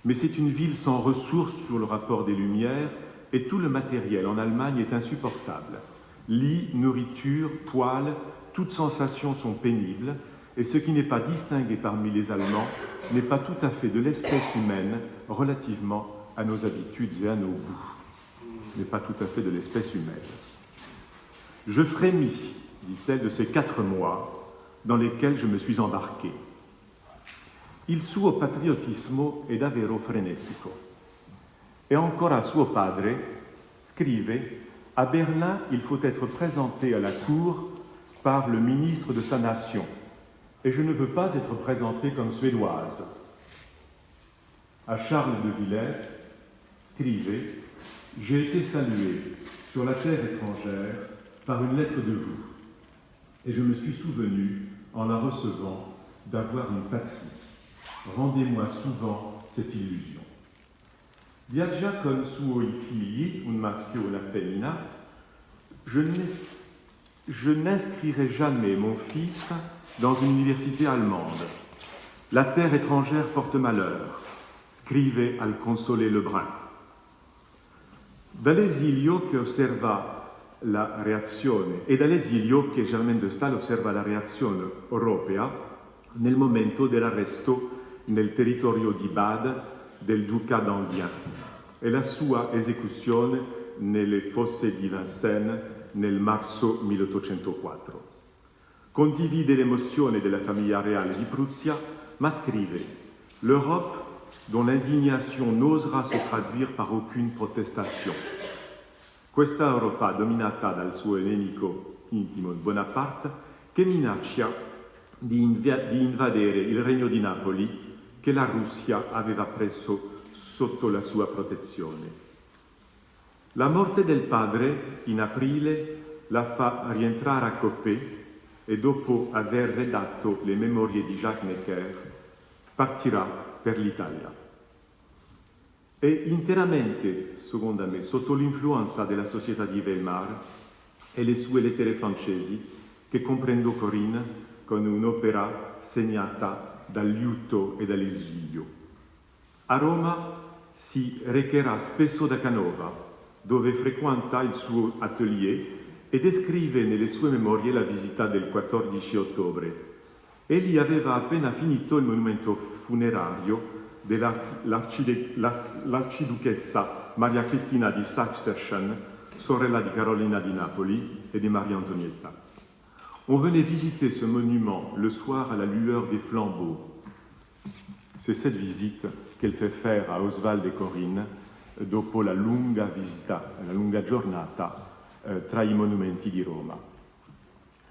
mais c'est une ville sans ressources sur le rapport des Lumières et tout le matériel en Allemagne est insupportable. Lit, nourriture, poêle, toutes sensations sont pénibles et ce qui n'est pas distingué parmi les Allemands n'est pas tout à fait de l'espèce humaine relativement à nos habitudes et à nos goûts. N'est pas tout à fait de l'espèce humaine. Je frémis, dit-elle, de ces 4 mois dans lesquels je me suis embarqué. Il suo patriottismo è davvero frenetico. E ancora suo padre scrive: à Berlin, il faut être présenté à la cour par le ministre de sa nation. Et je ne veux pas être présentée comme suédoise. À Charles de Villers, scrive: j'ai été salué sur la terre étrangère par une lettre de vous, et je me suis souvenu, en la recevant, d'avoir une patrie. Rendez-moi souvent cette illusion. Viaggia con suoi figli, un maschio e una femmina. Je n'inscrirai jamais mon fils dans une université allemande. La terre étrangère porte malheur, scrive al console Lebrun. Dall'esilio che osserva la reazione, e dall'esilio che Germaine de Staël osserva la reazione europea nel momento dell'arresto nel territorio di Bade del duca d'Enghien e la sua esecuzione nelle fosse di Vincennes nel marzo 1804. Condivide l'emozione della famiglia reale di Prussia, ma scrive: l'Europe dont l'indignation n'osera se traduire par aucune protestation. Questa Europa dominata dal suo nemico intimo Bonaparte, che minaccia di invadere il regno di Napoli che la Russia aveva preso sotto la sua protezione. La morte del padre in aprile la fa rientrare a Coppet e dopo aver redatto le memorie di Jacques Necker partirà per l'Italia. È interamente, secondo me, sotto l'influenza della società di Weimar e le sue lettere francesi che comprendo Corinne con un'opera segnata dal liuto e dall'esilio. A Roma si recherà spesso da Canova, dove frequenta il suo atelier e descrive nelle sue memorie la visita del 14 ottobre. Egli aveva appena finito il monumento funerario dell'arciduchessa Maria Cristina di Sachsterschen, sorella di Carolina di Napoli et de Marie Antonietta. On venait visiter ce monument le soir à la lueur des flambeaux. C'est cette visite qu'elle fait faire à Oswald e Corinne dopo la lunga visita, la lunga giornata tra i monumenti di Roma.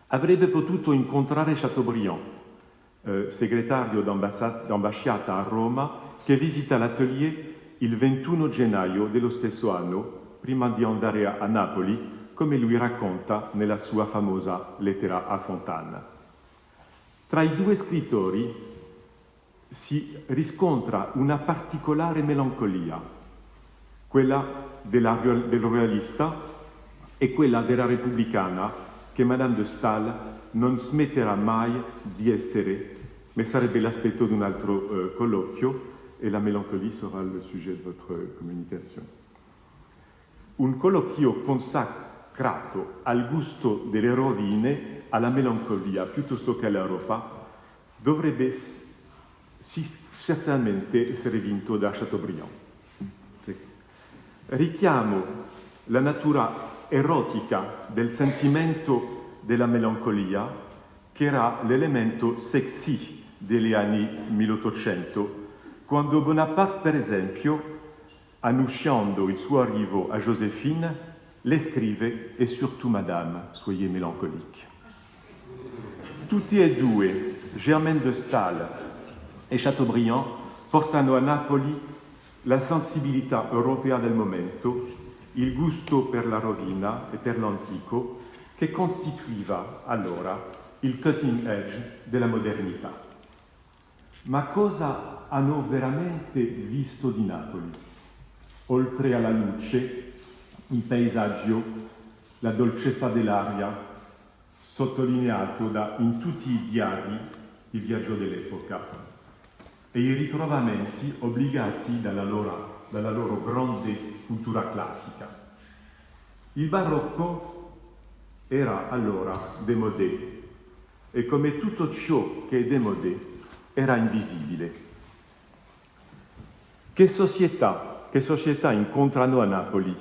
Avrebbe potuto incontrare Chateaubriand, segretario d'ambasciata a Roma, che visita l'atelier il 21 gennaio dello stesso anno, prima di andare a Napoli, come lui racconta nella sua famosa lettera a Fontana. Tra i due scrittori si riscontra una particolare melancolia, quella del royalista e quella della repubblicana che Madame de Staël non smetterà mai di essere, ma sarebbe l'aspetto di un altro colloquio e la melancolie sarà le sujet de votre communication. Un colloquio consacrato al gusto delle rovine, alla melancolia piuttosto che all'Europa, dovrebbe certamente essere vinto da Chateaubriand. Richiamo la natura erotica del sentimento della melancolia, che era l'elemento sexy degli anni 1800, quando Bonaparte, per esempio, annunziando il suo arrivo a Joséphine, le scrive: e surtout madame, soyez mélancolique. Tutti e due, Germaine de Staël e Chateaubriand, portano a Napoli la sensibilità europea del momento, il gusto per la rovina e per l'antico, che costituiva allora il cutting edge della modernità. Ma cosa hanno veramente visto di Napoli? Oltre alla luce, il paesaggio, la dolcezza dell'aria, sottolineato in tutti i diari il viaggio dell'epoca. e i ritrovamenti obbligati dalla loro grande cultura classica. Il barocco era allora démodé e come tutto ciò che è démodé era invisibile. Che società incontrano a Napoli,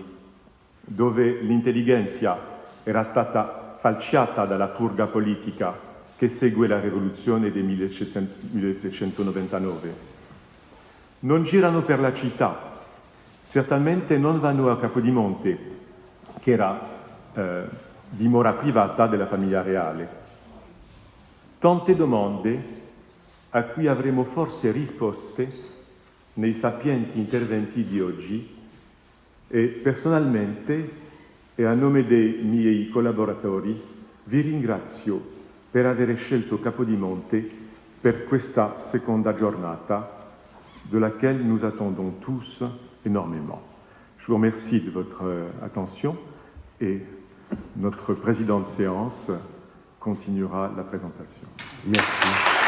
dove l'intelligenza era stata falciata dalla purga politica che segue la rivoluzione del 1799. Non girano per la città, certamente non vanno a Capodimonte, che era dimora privata della famiglia reale. Tante domande a cui avremo forse risposte nei sapienti interventi di oggi e personalmente e a nome dei miei collaboratori vi ringrazio per aver scelto Capodimonte per questa seconda giornata de laquelle nous attendons tous énormément. Je vous remercie de votre attention et notre président de séance continuera la présentation. Merci.